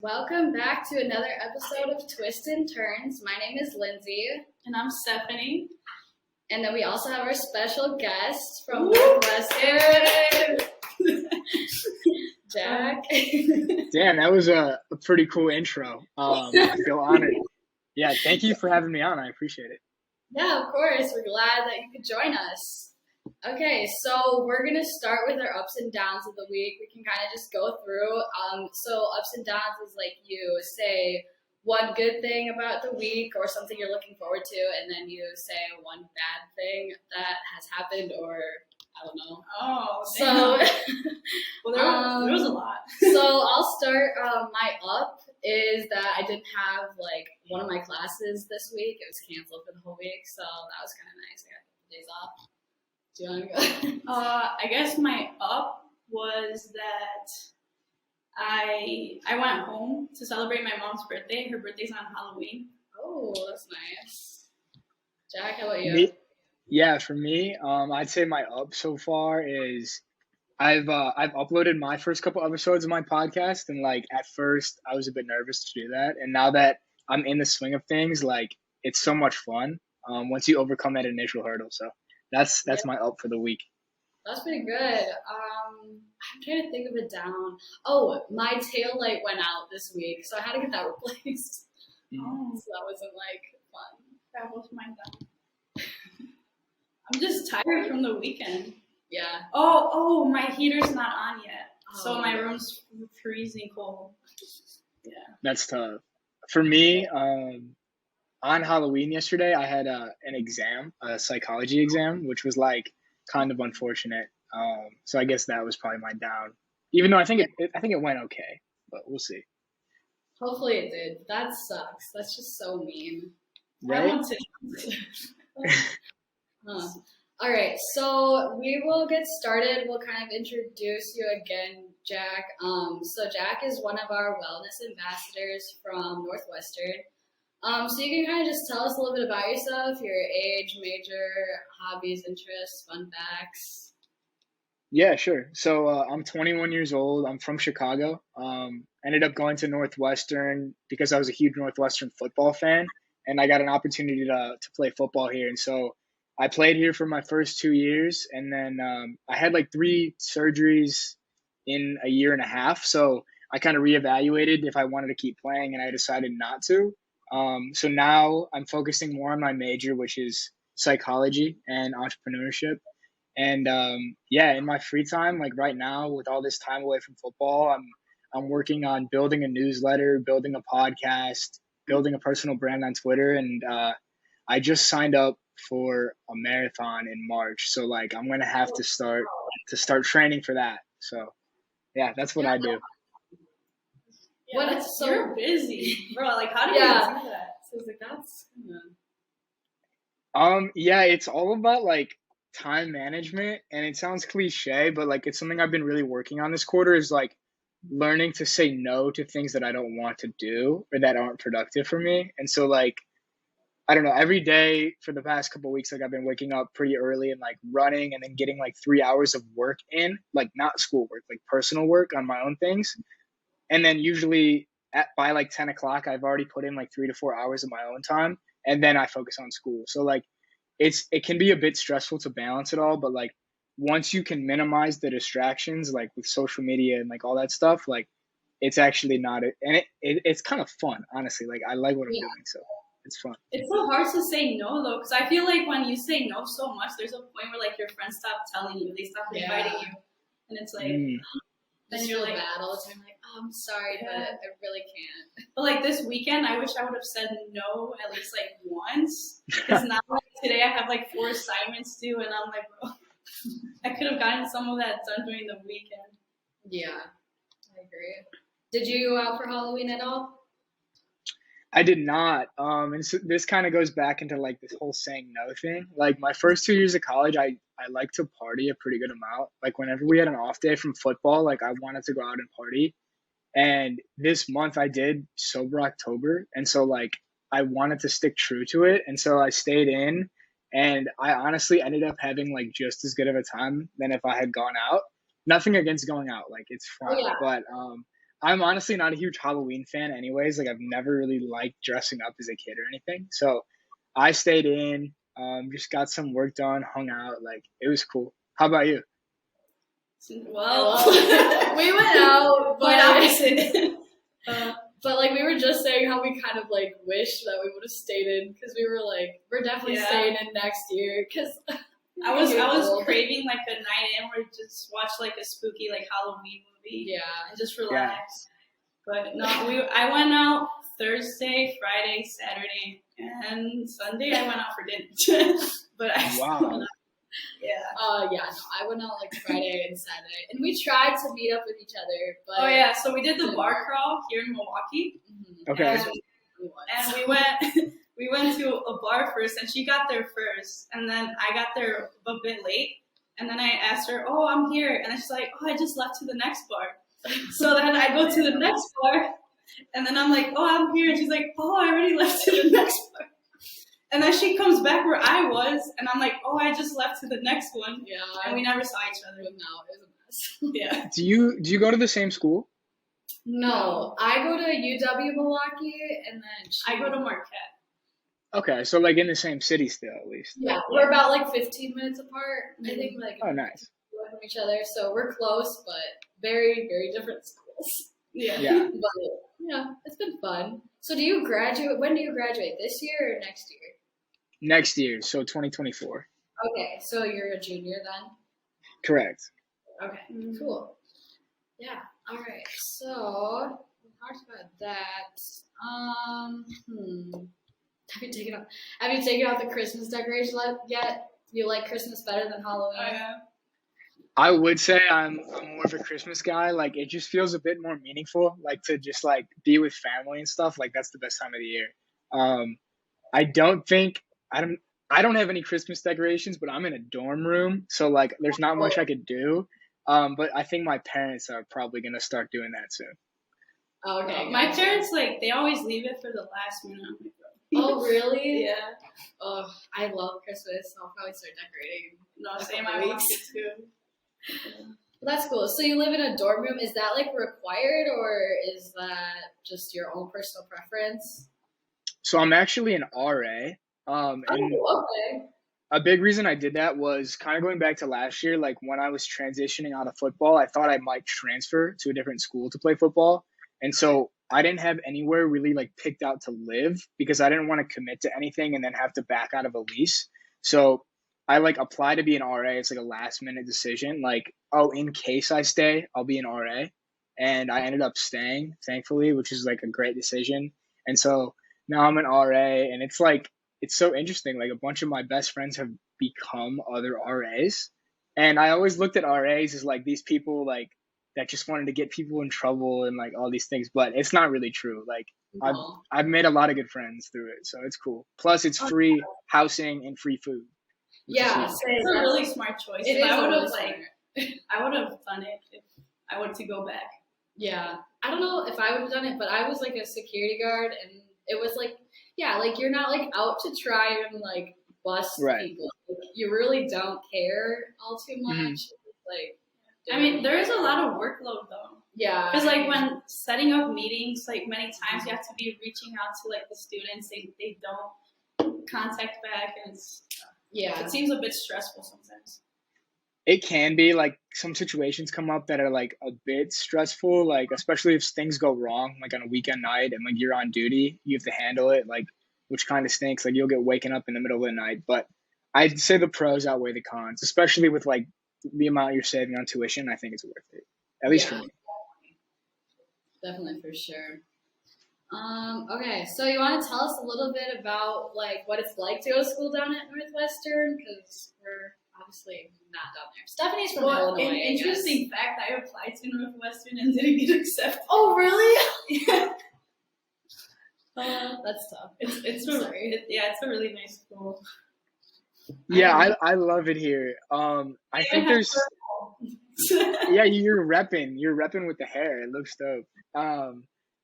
Welcome back to another episode of Twists and Turns. My name is Lindsey. And I'm Stephanie. And then we also have our special guest from Northwestern, Jack. Damn, that was a pretty cool intro. I feel honored. Yeah, thank you for having me on. I appreciate it. Yeah, of course. We're glad that you could join us. Okay, so we're going to start with our ups and downs of the week. We can kind of just go through. So ups and downs is like you say one good thing about the week or something you're looking forward to, and then you say one bad thing that has happened or I don't know. Oh, so well, there was a lot. So I'll start. My up is that I didn't have like one of my classes this week. It was canceled for the whole week, so that was kind of nice. I got a couple days off. Do you want to go? I guess my up was that I went home to celebrate my mom's birthday. Her birthday's on Halloween. Oh, that's nice. Jack, how about you? For me, I'd say my up so far is I've uploaded my first couple episodes of my podcast, and like at first I was a bit nervous to do that, and now that I'm in the swing of things, like it's so much fun. Once you overcome that initial hurdle, so that's my up for the week. That's pretty good. I'm trying to think of a down. Oh, my tail light went out this week, so I had to get that replaced. Oh, so that wasn't like fun. That was my down. I'm just tired from the weekend. Yeah. Oh, my heater's not on yet, so my yeah. room's freezing cold. Yeah. That's tough. For me, on Halloween yesterday, I had an exam, a psychology exam, which was like kind of unfortunate. So I guess that was probably my down. Even though I think it went okay, but we'll see. Hopefully it did. That sucks. That's just so mean. Right? I want to. All right, so we will get started. We'll kind of introduce you again, Jack. So Jack is one of our wellness ambassadors from Northwestern. So you can kind of just tell us a little bit about yourself, your age, major, hobbies, interests, fun facts. Yeah, sure. So I'm 21 years old. I'm from Chicago. Ended up going to Northwestern because I was a huge Northwestern football fan, and I got an opportunity to play football here. And so I played here for my first 2 years, and then I had like 3 surgeries in a year and a half. So I kind of reevaluated if I wanted to keep playing, and I decided not to. So now I'm focusing more on my major, which is psychology and entrepreneurship. And in my free time, like right now, with all this time away from football, I'm working on building a newsletter, building a podcast, building a personal brand on Twitter, and I just signed up for a marathon in March. So like I'm gonna have to start training for that. So yeah, that's what I do. Yeah, you're busy, bro. Like, how do you do that? So it's like that's. It's all about like time management, and it sounds cliche, but like it's something I've been really working on this quarter is like learning to say no to things that I don't want to do or that aren't productive for me. And so like I don't know, every day for the past couple of weeks, like I've been waking up pretty early and like running and then getting like 3 hours of work in, like not schoolwork, like personal work on my own things. And then usually by like 10 o'clock, I've already put in like 3 to 4 hours of my own time. And then I focus on school. So like it can be a bit stressful to balance it all. But like once you can minimize the distractions, like with social media and like all that stuff, like it's actually not it. And it's kind of fun, honestly. Like I like what I'm doing. So it's fun. It's so hard to say no though, because I feel like when you say no so much, there's a point where like your friends stop telling you, they stop inviting you, and it's like then you're like bad all the time. Like, oh, I'm sorry, but I really can't. But like this weekend, I wish I would have said no at least like once, because now like, today I have like 4 assignments due, and I'm like, bro, I could have gotten some of that done during the weekend. Yeah, I agree. Did you go out for Halloween at all? I did not. And so this kind of goes back into like this whole saying no thing. Like my first 2 years of college, I like to party a pretty good amount. Like whenever we had an off day from football, like I wanted to go out and party. And this month I did sober October. And so like I wanted to stick true to it. And so I stayed in, and I honestly ended up having like just as good of a time than if I had gone out. Nothing against going out. Like it's fun. Oh, yeah. But I'm honestly not a huge Halloween fan anyways. Like I've never really liked dressing up as a kid or anything. So I stayed in, just got some work done, hung out. Like it was cool. How about you? Well, We went out, quite opposite. but like we were just saying how we kind of like wish that we would have stayed in because we were like we're definitely staying in next year because I was craving like a night in where we just watch like a spooky like Halloween movie. And just relax. But no, I went out Thursday, Friday, Saturday, and Sunday I went out for dinner. But Wow. I went out like Friday and Saturday, and we tried to meet up with each other. But so we did the bar crawl here in Milwaukee. Okay. And we went to a bar first, and she got there first, and then I got there a bit late, and then I asked her, "Oh, I'm here," and she's like, "Oh, I just left to the next bar." So then I go to the next bar, and then I'm like, "Oh, I'm here," and she's like, "Oh, I already left to the next bar." And then she comes back where I was, and I'm like, "Oh, I just left to the next one." Yeah. And we never saw each other. No, it was a mess. Yeah. Do you go to the same school? No, I go to UW Milwaukee, and then I go to Marquette. Okay, so like in the same city still at least. Yeah, we're about like 15 minutes apart. I think like Oh, nice. from each other, so we're close, but very, very different schools. Yeah. But yeah, it's been fun. So do you graduate? When do you graduate? This year or next year? Next year, so 2024. Okay, so you're a junior then? Correct. Okay, cool. Yeah. All right. So we talked about that. Have you taken out the Christmas decorations yet? You like Christmas better than Halloween? I would say I'm more of a Christmas guy. Like it just feels a bit more meaningful, like to just like be with family and stuff. Like that's the best time of the year. I don't have any Christmas decorations, but I'm in a dorm room, so like there's not much I could do. But I think my parents are probably gonna start doing that soon. Okay. My parents they always leave it for the last minute. I'm like, oh really? Yeah. Oh, I love Christmas, so I'll probably start decorating. No, same. I want to too. Well, that's cool. So you live in a dorm room. Is that like required, or is that just your own personal preference? So I'm actually an RA. And Okay. a big reason I did that was kind of going back to last year. Like when I was transitioning out of football, I thought I might transfer to a different school to play football. And so I didn't have anywhere really like picked out to live because I didn't want to commit to anything and then have to back out of a lease. So I like applied to be an RA. It's like a last minute decision. Like, oh, in case I stay, I'll be an RA. And I ended up staying, thankfully, which is like a great decision. And so now I'm an RA, and it's like, it's so interesting. Like a bunch of my best friends have become other RAs. And I always looked at RAs as like these people like that just wanted to get people in trouble and like all these things, but it's not really true. Like I've made a lot of good friends through it. So it's cool. Plus it's free housing and free food. Yeah, it's a really smart choice. I would have done it if I were to go back. Yeah, I don't know if I would have done it, but I was like a security guard, and it was like, yeah, like you're not like out to try and like bust people. Like, you really don't care all too much. Mm-hmm. Like, I mean, there is a lot of workload though. Yeah, because like when setting up meetings, like many times you have to be reaching out to like the students. They don't contact back, and it seems a bit stressful sometimes. It can be like some situations come up that are like a bit stressful, like especially if things go wrong, like on a weekend night and like you're on duty, you have to handle it, like which kind of stinks. Like you'll get waken up in the middle of the night, but I'd say the pros outweigh the cons, especially with like the amount you're saving on tuition. I think it's worth it, at least for me. Definitely, for sure. Okay, so you want to tell us a little bit about like what it's like to go to school down at Northwestern, because we're obviously not down there. Stephanie's from Illinois. An interesting fact: I applied to Northwestern and didn't get accepted. Oh, really? Yeah. That's tough. It's a really nice school. Yeah, I love it here. I think there's yeah, you're repping with the hair. It looks dope.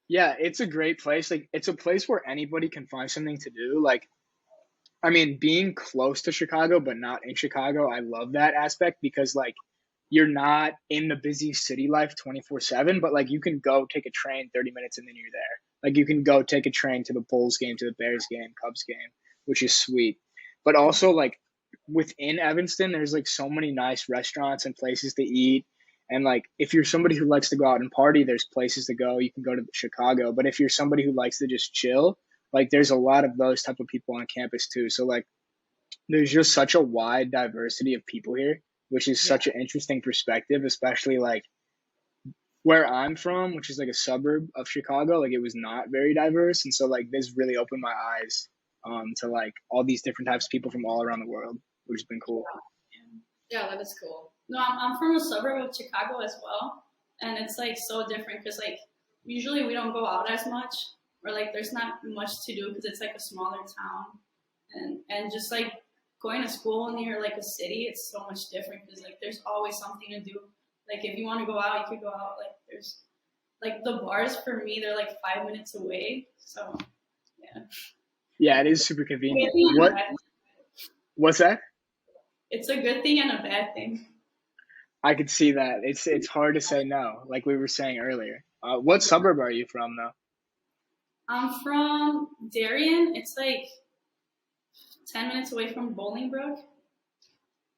Yeah, it's a great place. Like it's a place where anybody can find something to do. Like, I mean, being close to Chicago but not in Chicago, I love that aspect because like you're not in the busy city life 24/7, but like you can go take a train 30 minutes and then you're there. Like you can go take a train to the Bulls game, to the Bears game, Cubs game, which is sweet. But also like within Evanston, there's like so many nice restaurants and places to eat. And like if you're somebody who likes to go out and party, there's places to go. You can go to Chicago. But if you're somebody who likes to just chill, like there's a lot of those type of people on campus too. So like there's just such a wide diversity of people here, which is such an interesting perspective, especially like where I'm from, which is like a suburb of Chicago. Like it was not very diverse, and so like this really opened my eyes to like all these different types of people from all around the world, which has been cool. Yeah, that was cool. No, I'm from a suburb of Chicago as well, and it's like so different because like usually we don't go out as much, or like there's not much to do because it's like a smaller town, and just like going to school near like a city, it's so much different because like there's always something to do. Like if you want to go out, you could go out. Like there's like the bars for me, they're like 5 minutes away. So yeah. Yeah, it is super convenient. What? What's that? It's a good thing and a bad thing. I could see that. It's hard to say no, like we were saying earlier. What suburb are you from, though? I'm from Darien. It's like 10 minutes away from Bolingbrook.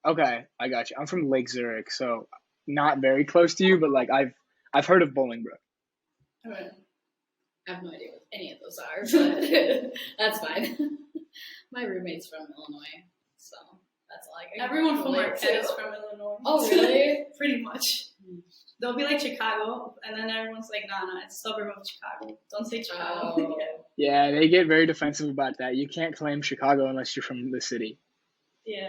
Okay, I got you. I'm from Lake Zurich, so not very close to you, but like I've heard of Bolingbrook. Okay. I have no idea what any of those are, but that's fine. My roommate's from Illinois, so that's all I can. Everyone from relate Marquette is to. from Illinois. Oh, really? Pretty much. They'll be like Chicago, and then everyone's like, nah, it's a suburb of Chicago. Don't say Chicago. Oh. Yeah, they get very defensive about that. You can't claim Chicago unless you're from the city. Yeah.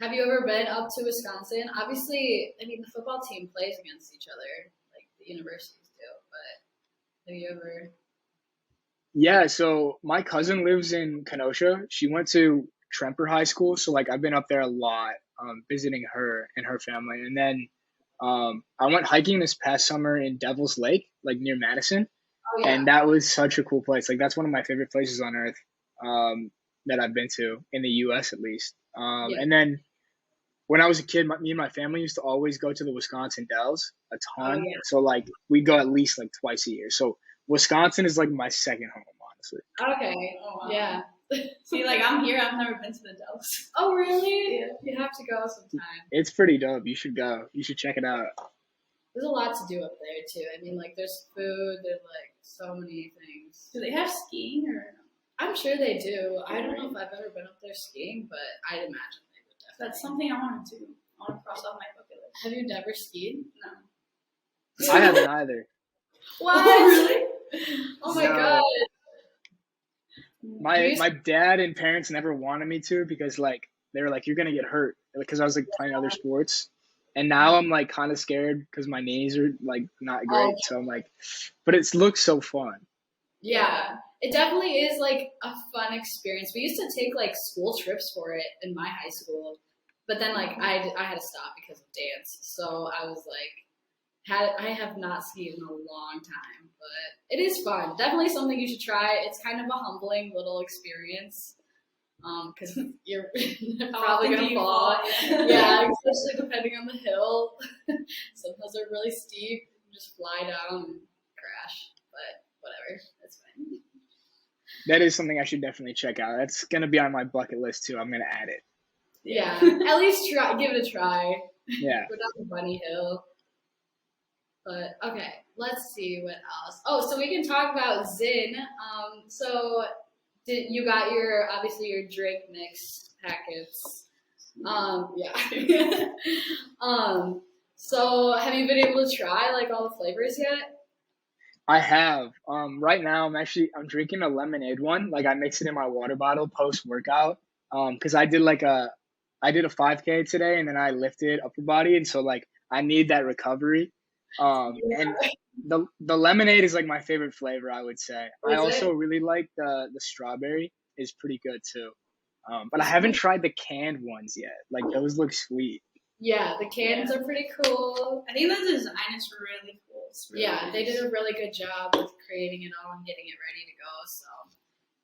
Have you ever been up to Wisconsin? Obviously, I mean, the football team plays against each other, like the universities do, but have you ever? Yeah, so my cousin lives in Kenosha. She went to Tremper High School, so like I've been up there a lot, visiting her and her family. And then I went hiking this past summer in Devil's Lake, like near Madison. Oh, yeah. And that was such a cool place. Like that's one of my favorite places on earth that I've been to in the U.S. at least. And then when I was a kid, me and my family used to always go to the Wisconsin Dells a ton. Oh, yeah. So like we'd go at least like twice a year. So Wisconsin is like my second home, honestly. Okay. Oh, wow. Yeah. See, like I'm here. I've never been to the Dells. Oh, really? Yeah. You have to go sometime. It's pretty dope. You should go. You should check it out. There's a lot to do up there too. I mean, like there's food. There's like so many things. Do they have skiing or? I'm sure they do. I don't know if I've ever been up there skiing, but I'd imagine they would definitely. That's something I want to do. I want to cross off my bucket list. Have you never skied? No. I haven't either. What? Oh, really? Oh my No. god. My dad and parents never wanted me to because like they were like you're gonna get hurt because I was like playing other sports, and now I'm like kind of scared because my knees are like not great. So I'm like, but it looks so fun. Yeah, it definitely is like a fun experience. We used to take like school trips for it in my high school, but then like I had to stop because of dance. So I was like, I have not skied in a long time, but it is fun. Definitely something you should try. It's kind of a humbling little experience because you're probably gonna fall. Yeah, especially depending on the hill. Some hills are really steep. You just fly down and crash, but whatever, it's fine. That is something I should definitely check out. That's gonna be on my bucket list too. I'm gonna add it. Yeah, at least give it a try. Yeah. Go down the bunny hill. But okay, let's see what else. Oh, so we can talk about Zin. So you got obviously your drink mix packets. Yeah. So have you been able to try like all the flavors yet? I have. Right now I'm drinking a lemonade one. Like I mix it in my water bottle post workout. Because I did a 5K today and then I lifted upper body, and so like I need that recovery. And the lemonade is like my favorite flavor, I would say. I also really like the strawberry is pretty good too. But I haven't tried the canned ones yet. Like those look sweet. Yeah, the cans are pretty cool. I think the design is really cool. Really nice. They did a really good job with creating it all and getting it ready to go. So,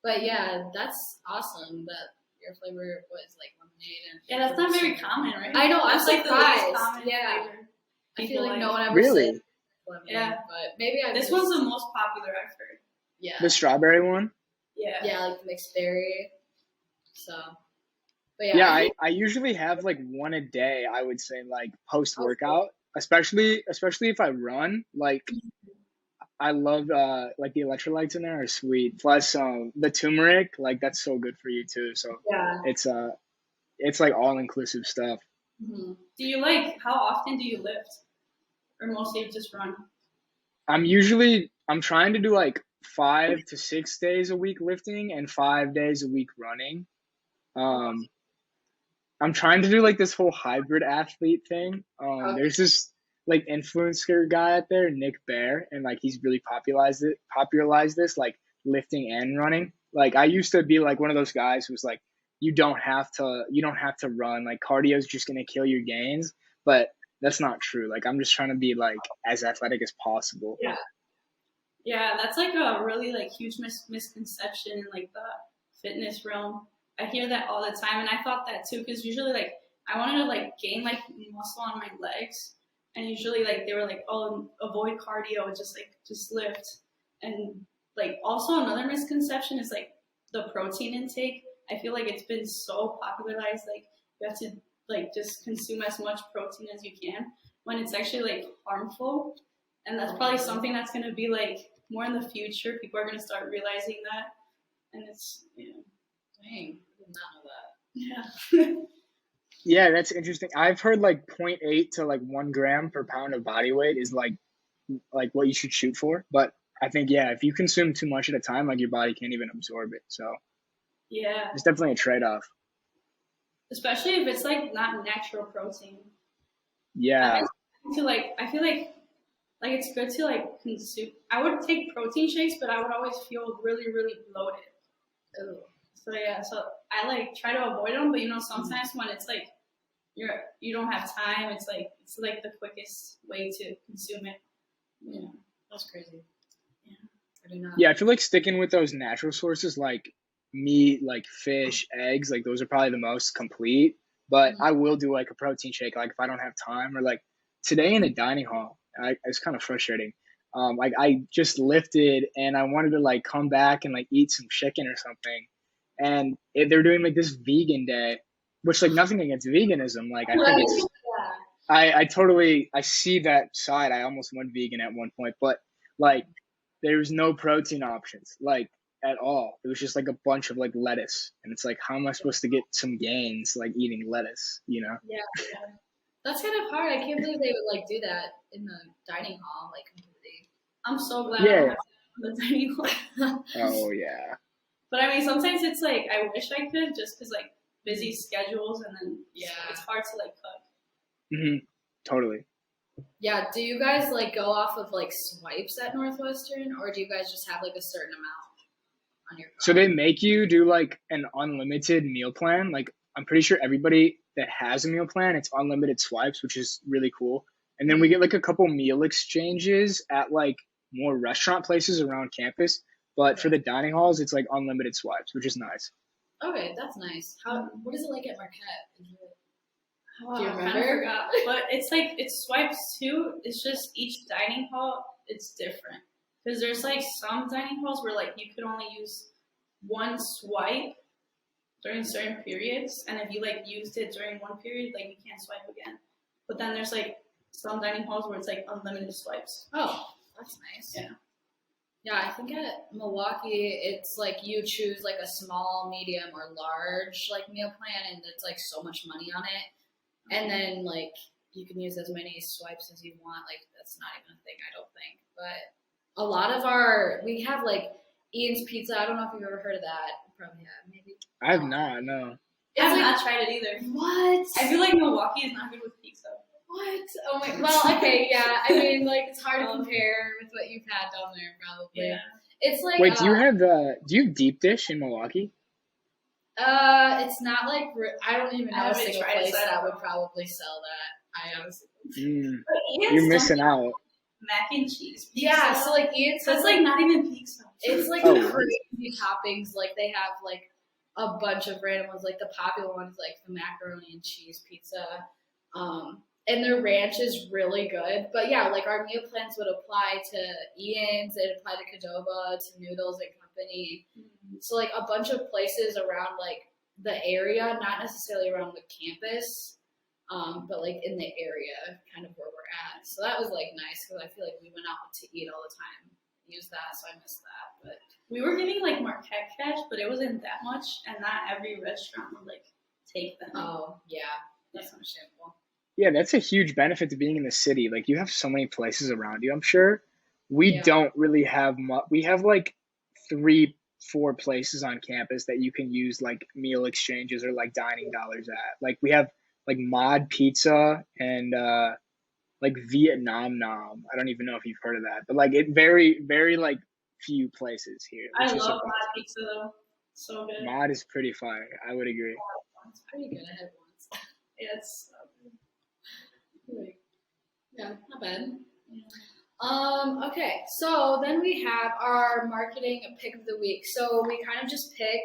but yeah, that's awesome that Your flavor was like lemonade and Yeah, that's not very common, right? I know. I'm That's like the surprised. least common Yeah. flavor. I feel people like no like. one ever Really? said lemonade, Yeah. but maybe I. This one's the most popular I've heard. Yeah. The strawberry one? Yeah. Yeah, like the mixed berry. So, but Yeah, I usually have like one a day, I would say, like post workout, especially if I run. Like I love like the electrolytes in there are sweet. Plus the turmeric, like that's so good for you too. So yeah. it's like all inclusive stuff. Mm-hmm. Do you how often do you lift? Or mostly just run? I'm trying to do like 5 to 6 days a week lifting and 5 days a week running. I'm trying to do like this whole hybrid athlete thing. There's this like influencer guy out there, Nick Bear, and like he's really popularized this like lifting and running. Like I used to be like one of those guys who's like, you don't have to run. Like cardio is just gonna kill your gains, but that's not true. Like I'm just trying to be like as athletic as possible. Yeah. Yeah, that's like a really like huge misconception in like the fitness realm. I hear that all the time, and I thought that too, because usually like I wanted to like gain like muscle on my legs, and usually like they were like, oh, avoid cardio, just lift. And like also another misconception is like the protein intake. I feel like it's been so popularized, like you have to like just consume as much protein as you can, when it's actually like harmful. And that's probably something that's going to be like more in the future. People are going to start realizing that, and it's Dang, I did not know that. Yeah. Yeah, that's interesting. I've heard like 0.8 to like 1 gram per pound of body weight is like what you should shoot for. But I think, yeah, if you consume too much at a time, like your body can't even absorb it. So Yeah. it's definitely a trade-off. Especially if it's like not natural protein. Yeah. I feel like it's good to like consume. I would take protein shakes, but I would always feel really, really bloated. Ooh. So yeah, so I like try to avoid them, but sometimes when it's like you don't have time, it's like the quickest way to consume it. Yeah, that's crazy. Yeah, I do not. Yeah, I feel like sticking with those natural sources like meat, like fish, eggs, like those are probably the most complete. But I will do like a protein shake, like if I don't have time, or like today in the dining hall, it's kind of frustrating. Like I just lifted and I wanted to like come back and like eat some chicken or something. And they're doing like this vegan day, which like nothing against veganism. Like I think it's, I see that side. I almost went vegan at one point, but like there was no protein options like at all. It was just like a bunch of like lettuce, and it's like, how am I supposed to get some gains like eating lettuce? Yeah. That's kind of hard. I can't believe they would like do that in the dining hall, like completely. I'm so glad Yeah. I don't have the dining hall. Oh yeah. But I mean, sometimes it's like I wish I could, just because like busy schedules, and then it's hard to like cook. Totally. Yeah. Do you guys like go off of like swipes at Northwestern, or do you guys just have like a certain amount on your card? So they make you do like an unlimited meal plan. Like I'm pretty sure everybody that has a meal plan, it's unlimited swipes, which is really cool. And then we get like a couple meal exchanges at like more restaurant places around campus. But for the dining halls, it's like unlimited swipes, which is nice. Okay, that's nice. What is it like at Marquette? Oh, Do you I kind of remember? forgot. But it's like it's swipes too. It's just each dining hall it's different, because there's like some dining halls where like you could only use one swipe during certain periods, and if you like used it during one period, like you can't swipe again. But then there's like some dining halls where it's like unlimited swipes. Oh, that's nice. Yeah. Yeah, I think at Milwaukee, it's like you choose like a small, medium, or large like meal plan, and it's like so much money on it. And then like you can use as many swipes as you want. Like that's not even a thing, I don't think. But a lot of we have like Ian's Pizza. I don't know if you've ever heard of that. You probably have, maybe. I have not, no. I have not tried it either. What? I feel like Milwaukee is not good with pizza. What? Oh my. Well, okay, yeah. I mean, like it's hard to compare with what you've had down there, probably. Yeah. It's like. Wait, do you have deep dish in Milwaukee? It's not like I don't even know a single place that would probably sell that. I honestly. You're missing out. Mac and cheese pizza. Yeah, so like Ian's. So it's like not even pizza. It's like Oh, crazy toppings. Like they have like a bunch of random ones. Like the popular ones, like the macaroni and cheese pizza. And their ranch is really good. But yeah, like our meal plans would apply to Ian's, it'd apply to Cadova, to Noodles and Company. So like a bunch of places around like the area, not necessarily around the campus, but like in the area, kind of where we're at. So that was like nice because I feel like we went out to eat all the time, use that, so I missed that. But We were getting like Marquette cash, but it wasn't that much, and not every restaurant would like take them. oh yeah, that's understandable. Yeah, that's a huge benefit to being in the city. Like you have so many places around you. I'm sure we Yeah. don't really have much. We have like 3, 4 places on campus that you can use like meal exchanges or like dining dollars at. Like we have like Mod Pizza and like Vietnam Nam. I don't even know if you've heard of that, but like it very like few places here. I Which is love surprising. hot pizza though. So good. Mod is pretty fire. I would agree. It's pretty good. I had once. Yeah, it's so good. Yeah, not bad. Okay, so then we have our marketing pick of the week. So we kind of just pick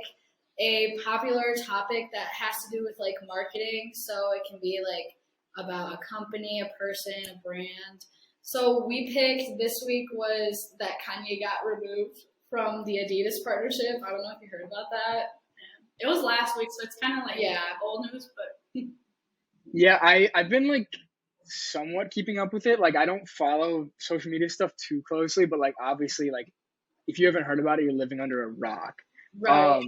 a popular topic that has to do with like marketing. So it can be like about a company, a person, a brand. So we picked this week was that Kanye got removed from the Adidas partnership. I don't know if you heard about that. It was last week, so it's kind of like Yeah. old news, but Yeah, I've been like somewhat keeping up with it. Like I don't follow social media stuff too closely, but like obviously like if you haven't heard about it, you're living under a rock. Right.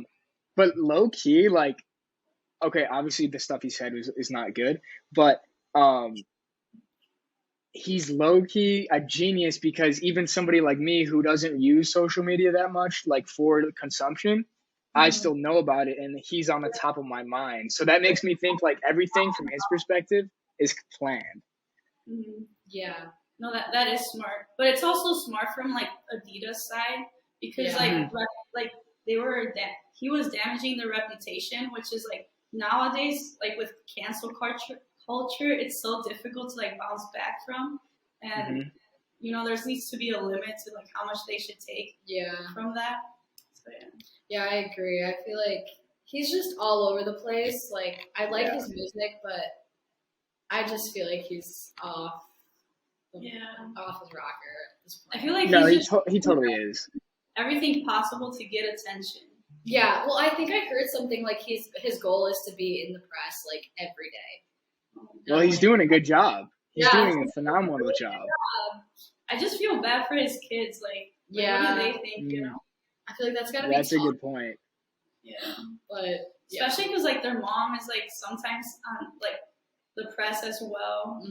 But low key, like okay, obviously the stuff he said is not good, but he's low key a genius because even somebody like me who doesn't use social media that much, like for consumption, I still know about it, and he's on the top of my mind. So that makes me think like everything from his perspective is planned. Yeah. no, that is smart. But it's also smart from like Adidas side because Yeah. like they were he was damaging their reputation, which is like nowadays like with cancel culture, it's so difficult to like bounce back from, and you know there needs to be a limit to like how much they should take Yeah. from that. So yeah. Yeah, I agree. I feel like he's just all over the place. Like, I like his music, but I just feel like he's off his rocker at this point. I feel like No, he's just he totally is. everything possible to get attention. Yeah, well, I think I heard something like his goal is to be in the press like every day. Well, he's doing a good job. He's Yeah. doing a phenomenal job. I just feel bad for his kids. Like, Yeah. what do they think? You know? I feel like that's gotta be That's a tough, good point. Yeah. but yeah. Especially because like their mom is like sometimes on like the press as well.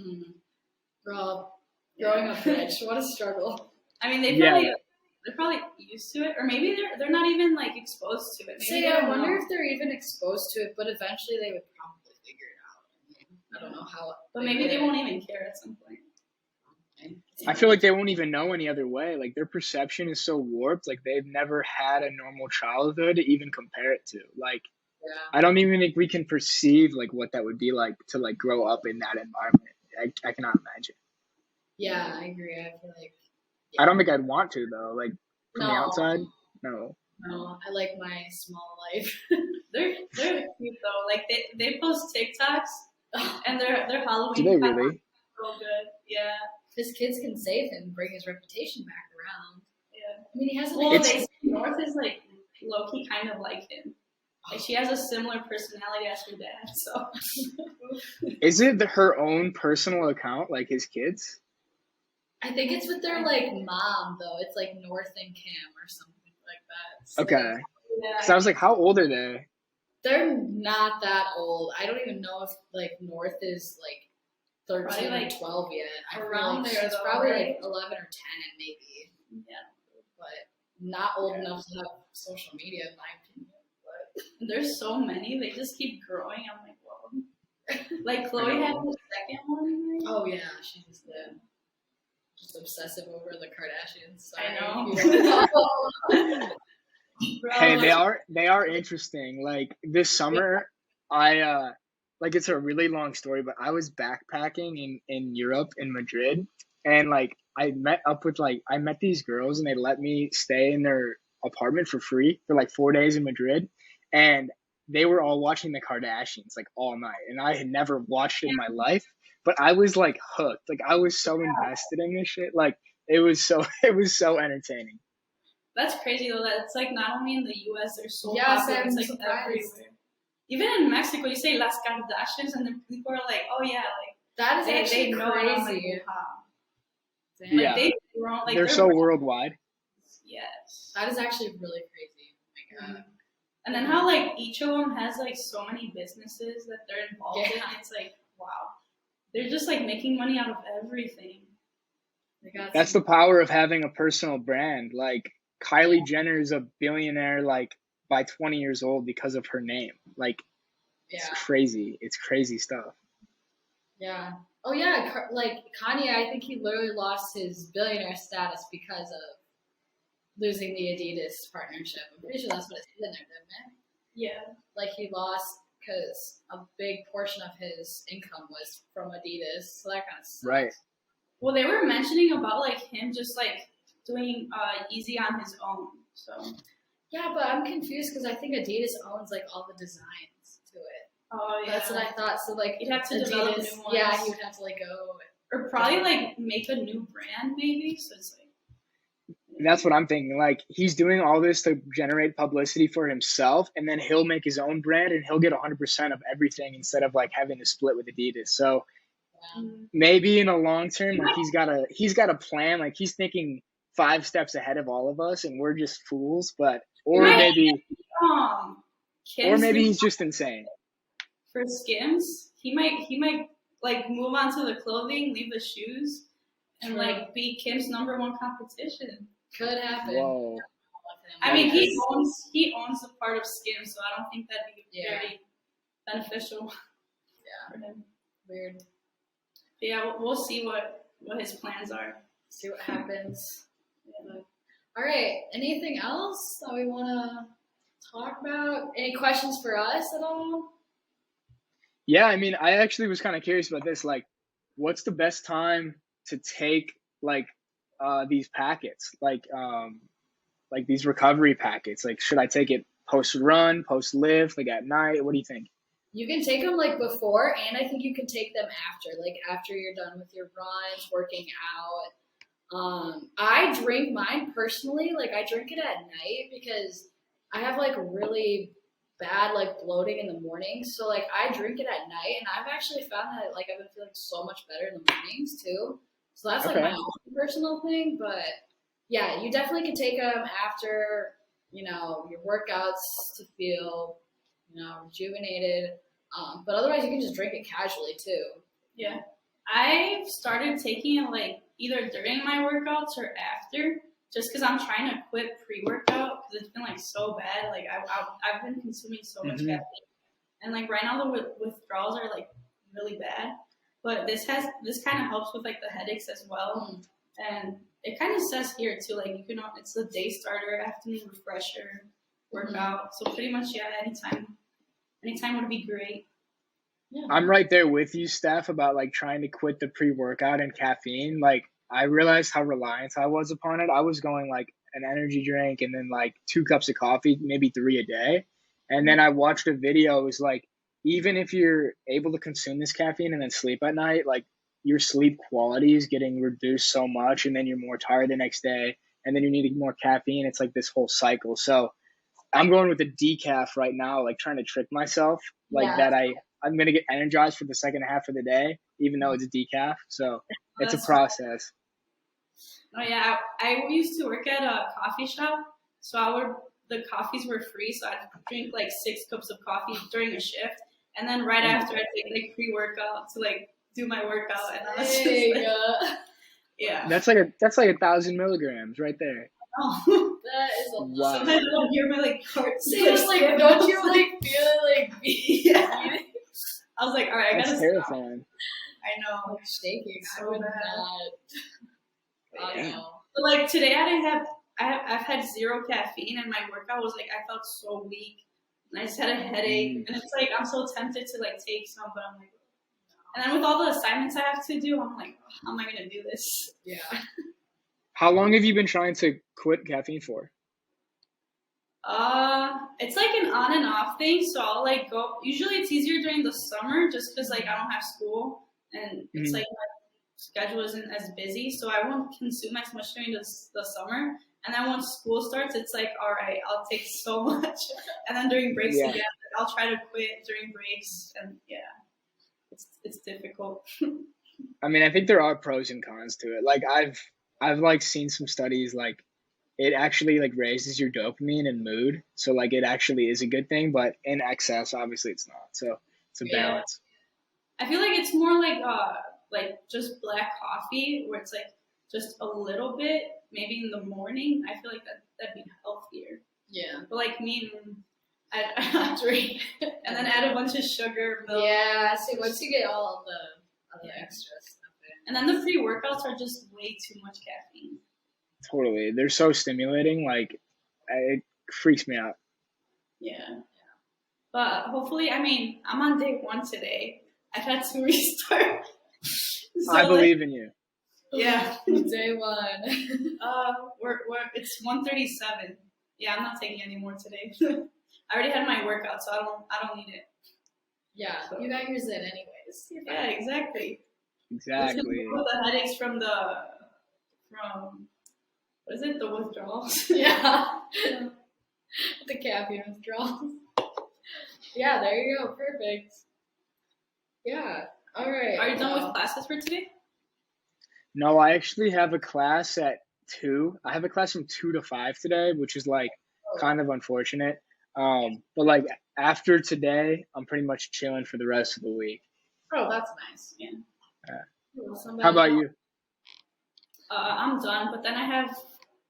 Girl, growing up rich, what a struggle. I mean, Yeah. they're probably used to it, or maybe they're not even like exposed to it. Maybe See, they I don't wonder know. if they're even exposed to it, but eventually they would probably figure it out. I don't know how. But maybe they won't even care at some point. I feel like they won't even know any other way. Like their perception is so warped. Like they've never had a normal childhood to even compare it to. Like Yeah. I don't even think we can perceive like what that would be like to like grow up in that environment. I cannot imagine. Yeah, I agree. I feel like. I don't think I'd want to though. Like from the No. outside, no. No, I like my small life. They're cute though. Like they post TikToks and their Halloween. Do they costumes really? are so good. Yeah. His kids can save him, bring his reputation back around. Yeah. I mean, he hasn't. Well, It's- they say North is like low key kind of like him. Like she has a similar personality as her dad. So Is it her own personal account, like his kids? I think it's with their like mom though. It's like North and Kim or something like that. So Okay. yeah. So I was like, how old are they? they're not that old. I don't even know if like North is like 13 Probably, or like, 12 yet. I feel around like there, she's though, probably right? like 11 or 10 maybe, yeah. but not old enough to have social media in my opinion. But There's so many. They just keep growing. I'm like, whoa. Like Chloe had the second one. Right? oh yeah, she's just obsessive over the Kardashians. Sorry. I know. You don't know. Bro, Hey, like, they are interesting. Like this summer, I like it's a really long story, but I was backpacking in Europe in Madrid, and like I met these girls, and they let me stay in their apartment for free for like 4 days in Madrid, and they were all watching the Kardashians like all night, and I had never watched it in my life, but I was like hooked. Like I was so invested in this shit. Like it was so entertaining. That's crazy though. That it's like not only in the U.S. they're so Yes, popular. I'm It's like surprised. everywhere. Even in Mexico, you say Las Kardashians, and then people are like, "Oh yeah, like That is they actually know." And I'm like, crazy. wow. Damn. Yeah. Like they've grown. Like They're so worldwide. Yes. That is actually really crazy. Oh my god. And then how like each of them has like so many businesses that they're involved in. Yeah. It's like wow, they're just like making money out of everything. That's the power of having a personal brand. Like Kylie Jenner is a billionaire like by 20 years old because of her name. Like it's crazy. It's crazy stuff. Yeah. Oh yeah, like Kanye, I think he literally lost his billionaire status because of losing the Adidas partnership. I'm pretty sure that's what it said in there, didn't it? Yeah. Like he lost because a big portion of his income was from Adidas, so that kind of sucks. Right. Well, they were mentioning about like him just like doing Easy on his own. So yeah, but I'm confused because I think Adidas owns like all the designs to it. Oh yeah, that's what I thought. So like you'd have to Adidas, develop new ones. Yeah, he would have to like go or probably like make a new brand maybe. So it's like that's what I'm thinking. Like he's doing all this to generate publicity for himself, and then he'll make his own brand and he'll get 100% of everything instead of like having to split with Adidas. So maybe in the long term, like he's got a plan. Like he's thinking 5 steps ahead of all of us, and we're just fools. But or maybe he's just insane. For Skims, he might like move on to the clothing, leave the shoes, and like be Kim's #1 competition. Could happen. Whoa. I mean, he owns a part of Skims, so I don't think that'd be very beneficial. Yeah. For him. Weird. But yeah, we'll see what his plans are. See what happens. Yeah. All right. Anything else that we want to talk about? Any questions for us at all? Yeah, I mean, I actually was kind of curious about this. Like, what's the best time to take like these packets, like these recovery packets? Like, should I take it post run, post lift, like at night? What do you think? You can take them like before, and I think you can take them after, like after you're done with your runs, working out. I drink mine personally. Like I drink it at night because I have like really bad like bloating in the morning. So like I drink it at night, and I've actually found that like I've been feeling so much better in the mornings too. So that's like my own personal thing. But yeah, you definitely can take them after, your workouts to feel, rejuvenated. But otherwise you can just drink it casually too. Yeah. I've started taking it like either during my workouts or after, just because I'm trying to quit pre-workout because it's been like so bad. Like I've been consuming so much caffeine, and like right now the withdrawals are like really bad. But this kind of helps with like the headaches as well, and it kind of says here too, like you can. It's a day starter, afternoon refresher, workout. So pretty much anytime would be great. Yeah. I'm right there with you, Steph, about like trying to quit the pre-workout and caffeine. Like I realized how reliant I was upon it. I was going like an energy drink and then like 2 cups of coffee, maybe 3 a day. And then I watched a video. It was like, even if you're able to consume this caffeine and then sleep at night, like your sleep quality is getting reduced so much, and then you're more tired the next day, and then you need more caffeine. It's like this whole cycle. So I'm going with the decaf right now, like trying to trick myself that I'm going to get energized for the second half of the day, even though it's decaf. So it's a process. Oh yeah, I used to work at a coffee shop, so the coffees were free, so I'd drink like 6 cups of coffee during a shift, and then right after I'd take like pre-workout to like do my workout, and I was just like, yeah. That's like 1,000 milligrams right there. Oh, that is a lot. Wow. Sometimes I don't hear my like heart. Like, don't you like feel it like beating? I was like, all right, I gotta That's terrifying. I know. Like shaking So I would bad. not. I know. But like today, I've had 0 caffeine, and my workout was like I felt so weak, and I just had a headache, and it's like I'm so tempted to like take some, but I'm like, and then with all the assignments I have to do, I'm like, how am I gonna do this? Yeah. How long have you been trying to quit caffeine for? It's like an on and off thing. So I'll like go. Usually it's easier during the summer, just because like I don't have school and it's like my schedule isn't as busy, so I won't consume as much during the summer. And then once school starts, it's like, all right, I'll take so much. And then during breaks Yeah. again, like, I'll try to quit during breaks, and yeah, it's difficult. I mean, I think there are pros and cons to it. Like I've like seen some studies like it actually like raises your dopamine and mood. So like it actually is a good thing, but in excess, obviously it's not. So it's a Yeah. balance. I feel like it's more like just black coffee, where it's like just a little bit, maybe in the morning. I feel like that'd be healthier. Yeah. But like me, I drink and then add a bunch of sugar, milk. Yeah. See, once you get all of the other extra stuff in. And then the pre-workouts are just way too much caffeine. Totally. They're so stimulating. Like it freaks me out. Yeah. But hopefully, I mean, I'm on day 1 today. I've had to restart. So, I believe in you. Yeah. Day 1. It's 1:37. Yeah, I'm not taking any more today. I already had my workout, so I don't need it. Yeah, So. you got yours in anyways. Yeah, exactly. Exactly. The headaches from what is it? The withdrawals. Yeah. The caffeine withdrawals. Yeah, there you go. Perfect. Yeah. All right. Are you done with classes for today? No, I actually have a class at 2. I have a class from 2 to 5 today, which is like kind of unfortunate. But like after today, I'm pretty much chilling for the rest of the week. Oh, that's nice. Yeah. How about you? I'm done, but then I have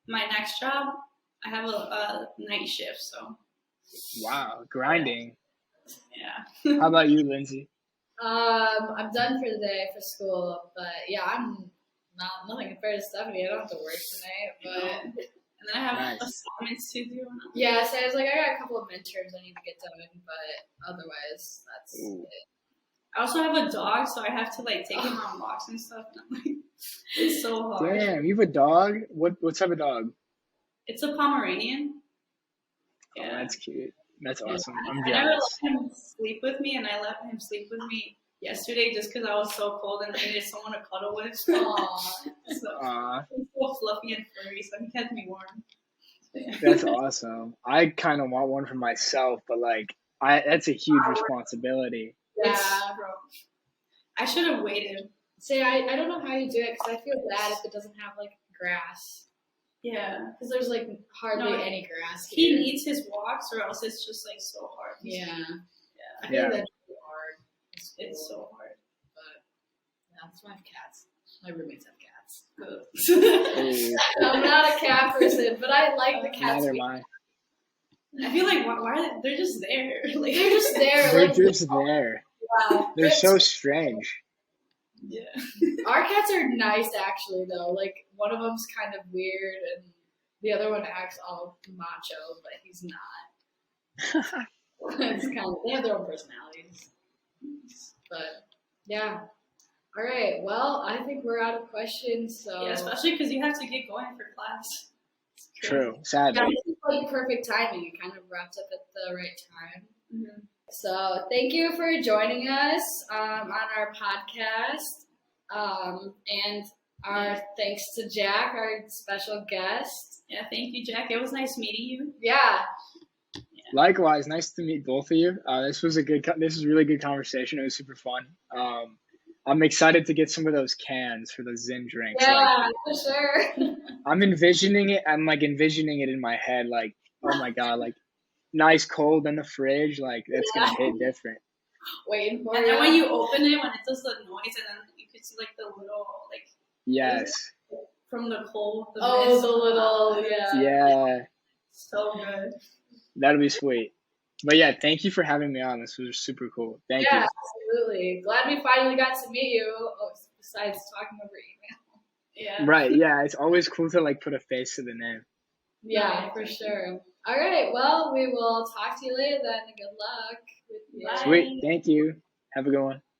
my next job. I have a night shift, so. Wow, grinding. Yeah. How about you, Lindsay? I'm done for the day for school, but yeah, I'm nothing compared to Stephanie. I don't have to work tonight, but And then I have Nice. assignments to do. yeah. So I was like, I got a couple of midterms I need to get done, but otherwise, that's Ooh. it. I also have a dog, so I have to like take him on walks and stuff. And I'm like, it's so hard. Damn, you have a dog? What type of dog? It's a Pomeranian. Oh, Yeah. that's cute. That's awesome. I'm I never jealous. let him sleep with me, and I let him sleep with me yesterday just because I was so cold and I needed someone to cuddle with. Aw. So Aw, he's so fluffy and furry, so he kept me warm. Yeah. that's awesome. I kind of want one for myself, but like, that's a huge responsibility. Yeah. Bro. I should have waited. See, I don't know how you do it because I feel bad if it doesn't have like grass. Yeah. Because there's like hardly No, any grass He here. needs his walks, or else it's just like so hard. Yeah. I Yeah. feel Yeah. that's really hard. It's so hard. But yeah, that's why I have cats. My roommates have cats. Ooh, I'm not a cat person, but I like the cats. neither am I. I feel like why are they're just there? Like They're just there. They're Like, just there. wow. They're so strange. Yeah. Our cats are nice, actually, though. Like, one of them's kind of weird, and the other one acts all macho, but he's not. It's kind of, they have their own personalities. But, yeah. All right. Well, I think we're out of questions, so. Yeah, especially because you have to get going for class. It's crazy. True, sadly. Yeah, this is like perfect timing. It kind of wrapped up at the right time. Mm-hmm. So thank you for joining us on our podcast. And our thanks to Jack, our special guest. Yeah, thank you, Jack. It was nice meeting you. Yeah. Likewise, nice to meet both of you. This was a really good conversation. It was super fun. I'm excited to get some of those cans for those Zin drinks. Yeah, for sure. I'm envisioning it in my head. Like, oh my god, like nice cold in the fridge. Like that's gonna hit different. Waiting for And you. then when you open it, when it does the noise, and then you could see like the little like Yes. from the cold. The Oh, mist. the little, yeah. Yeah, So good. that'll be sweet. But yeah, thank you for having me on. This was super cool. Thank Yeah, you. absolutely. Glad we finally got to meet you. Oh, besides talking over email. Yeah. Right. Yeah, it's always cool to like put a face to the name. Yeah, for sure. All right. Well, we will talk to you later then. Good luck with your Bye. Sweet. Thank you. Have a good one.